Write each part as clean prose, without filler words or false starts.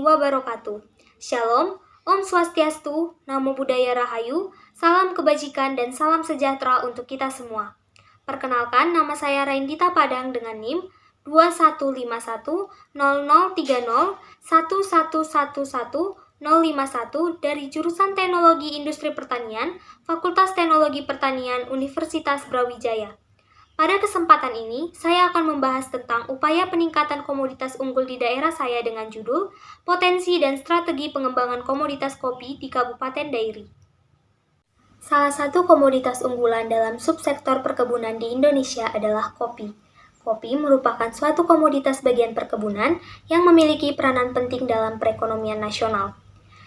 warahmatullahi wabarakatuh. Shalom, Om Swastiastu, Namo Buddhaya Rahayu, salam kebajikan dan salam sejahtera untuk kita semua. Perkenalkan, nama saya Raindita Padang dengan NIM 21510030111151 dari jurusan Teknologi Industri Pertanian, Fakultas Teknologi Pertanian, Universitas Brawijaya. Pada kesempatan ini, saya akan membahas tentang upaya peningkatan komoditas unggul di daerah saya dengan judul Potensi dan Strategi Pengembangan Komoditas Kopi di Kabupaten Dairi. Salah satu komoditas unggulan dalam subsektor perkebunan di Indonesia adalah kopi. Kopi merupakan suatu komoditas bagian perkebunan yang memiliki peranan penting dalam perekonomian nasional.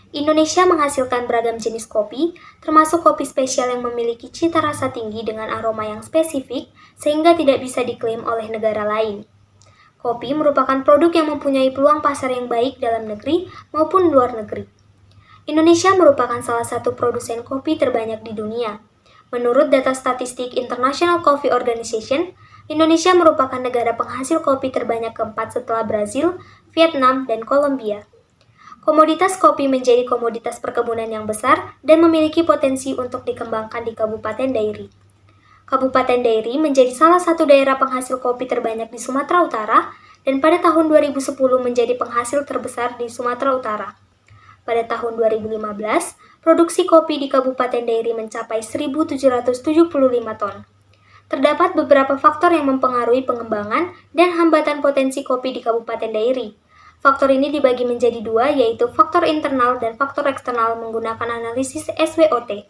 Indonesia menghasilkan beragam jenis kopi, termasuk kopi spesial yang memiliki cita rasa tinggi dengan aroma yang spesifik sehingga tidak bisa diklaim oleh negara lain. Kopi merupakan produk yang mempunyai peluang pasar yang baik dalam negeri maupun luar negeri. Indonesia merupakan salah satu produsen kopi terbanyak di dunia. Menurut data statistik International Coffee Organization, Indonesia merupakan negara penghasil kopi terbanyak keempat setelah Brazil, Vietnam, dan Kolombia. Komoditas kopi menjadi komoditas perkebunan yang besar dan memiliki potensi untuk dikembangkan di Kabupaten Dairi. Kabupaten Dairi menjadi salah satu daerah penghasil kopi terbanyak di Sumatera Utara dan pada tahun 2010 menjadi penghasil terbesar di Sumatera Utara. Pada tahun 2015, produksi kopi di Kabupaten Dairi mencapai 1.775 ton. Terdapat beberapa faktor yang mempengaruhi pengembangan dan hambatan potensi kopi di Kabupaten Dairi. Faktor ini dibagi menjadi dua, yaitu faktor internal dan faktor eksternal menggunakan analisis SWOT.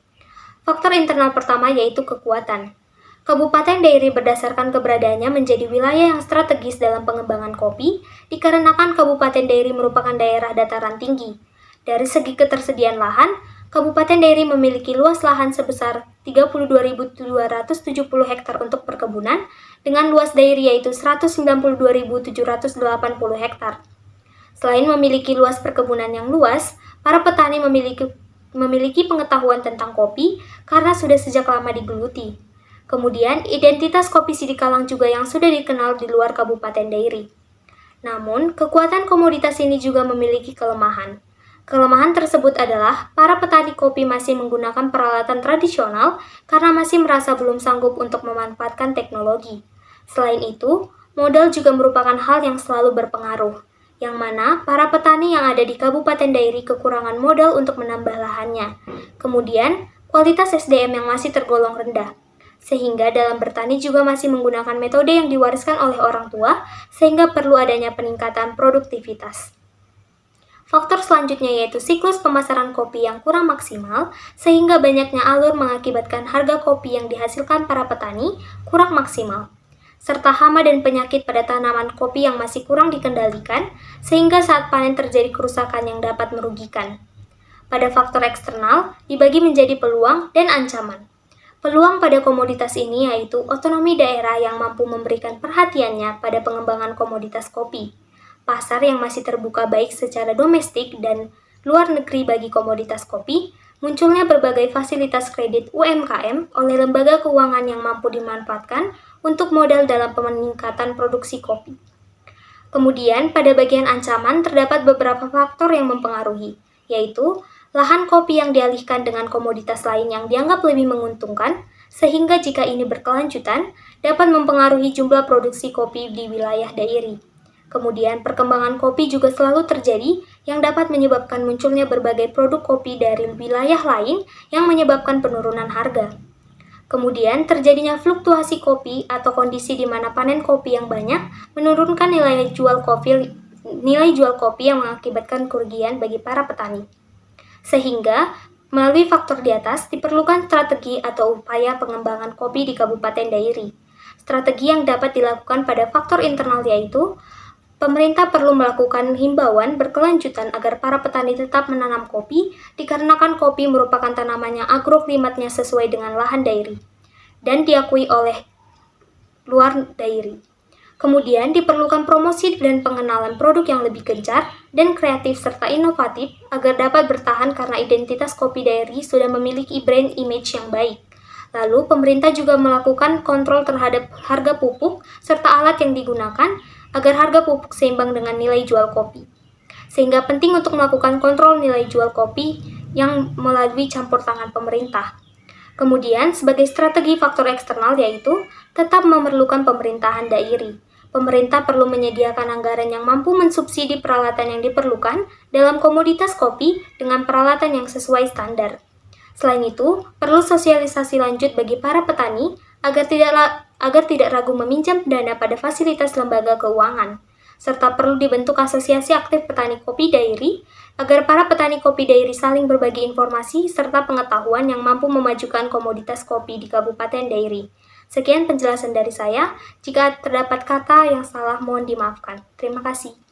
Faktor internal pertama yaitu kekuatan. Kabupaten Dairi berdasarkan keberadaannya menjadi wilayah yang strategis dalam pengembangan kopi, dikarenakan Kabupaten Dairi merupakan daerah dataran tinggi. Dari segi ketersediaan lahan, Kabupaten Dairi memiliki luas lahan sebesar 32.270 hektar untuk perkebunan, dengan luas dairi yaitu 192.780 hektar. Selain memiliki luas perkebunan yang luas, para petani memiliki pengetahuan tentang kopi karena sudah sejak lama digeluti. Kemudian, identitas kopi Sidikalang juga yang sudah dikenal di luar Kabupaten Dairi. Namun, kekuatan komoditas ini juga memiliki kelemahan. Kelemahan tersebut adalah para petani kopi masih menggunakan peralatan tradisional karena masih merasa belum sanggup untuk memanfaatkan teknologi. Selain itu, modal juga merupakan hal yang selalu berpengaruh, yang mana para petani yang ada di Kabupaten Dairi kekurangan modal untuk menambah lahannya. Kemudian, kualitas SDM yang masih tergolong rendah, sehingga dalam bertani juga masih menggunakan metode yang diwariskan oleh orang tua, sehingga perlu adanya peningkatan produktivitas. Faktor selanjutnya yaitu siklus pemasaran kopi yang kurang maksimal, sehingga banyaknya alur mengakibatkan harga kopi yang dihasilkan para petani kurang maksimal, serta hama dan penyakit pada tanaman kopi yang masih kurang dikendalikan, sehingga saat panen terjadi kerusakan yang dapat merugikan. Pada faktor eksternal, dibagi menjadi peluang dan ancaman. Peluang pada komoditas ini yaitu otonomi daerah yang mampu memberikan perhatiannya pada pengembangan komoditas kopi, pasar yang masih terbuka baik secara domestik dan luar negeri bagi komoditas kopi, munculnya berbagai fasilitas kredit UMKM oleh lembaga keuangan yang mampu dimanfaatkan untuk modal dalam peningkatan produksi kopi. Kemudian, pada bagian ancaman terdapat beberapa faktor yang mempengaruhi, yaitu lahan kopi yang dialihkan dengan komoditas lain yang dianggap lebih menguntungkan, sehingga jika ini berkelanjutan, dapat mempengaruhi jumlah produksi kopi di wilayah dairi. Kemudian, perkembangan kopi juga selalu terjadi yang dapat menyebabkan munculnya berbagai produk kopi dari wilayah lain yang menyebabkan penurunan harga. Kemudian, terjadinya fluktuasi kopi atau kondisi di mana panen kopi yang banyak menurunkan nilai jual kopi yang mengakibatkan kerugian bagi para petani. Sehingga, melalui faktor di atas, diperlukan strategi atau upaya pengembangan kopi di Kabupaten Dairi. Strategi yang dapat dilakukan pada faktor internal yaitu, pemerintah perlu melakukan himbauan berkelanjutan agar para petani tetap menanam kopi, dikarenakan kopi merupakan tanaman yang agroklimatnya sesuai dengan lahan dairi dan diakui oleh luar dairi. Kemudian diperlukan promosi dan pengenalan produk yang lebih gencar dan kreatif serta inovatif agar dapat bertahan karena identitas kopi dairi sudah memiliki brand image yang baik. Lalu pemerintah juga melakukan kontrol terhadap harga pupuk serta alat yang digunakan agar harga pupuk seimbang dengan nilai jual kopi. sehingga penting untuk melakukan kontrol nilai jual kopi yang melalui campur tangan pemerintah. Kemudian, sebagai strategi faktor eksternal yaitu tetap memerlukan pemerintahan dairi. Pemerintah perlu menyediakan anggaran yang mampu mensubsidi peralatan yang diperlukan dalam komoditas kopi dengan peralatan yang sesuai standar. Selain itu, perlu sosialisasi lanjut bagi para petani agar tidak ragu meminjam dana pada fasilitas lembaga keuangan, serta perlu dibentuk asosiasi aktif petani kopi dairi agar para petani kopi dairi saling berbagi informasi serta pengetahuan yang mampu memajukan komoditas kopi di Kabupaten Dairi. Sekian penjelasan dari saya. Jika terdapat kata yang salah, mohon dimaafkan. Terima kasih.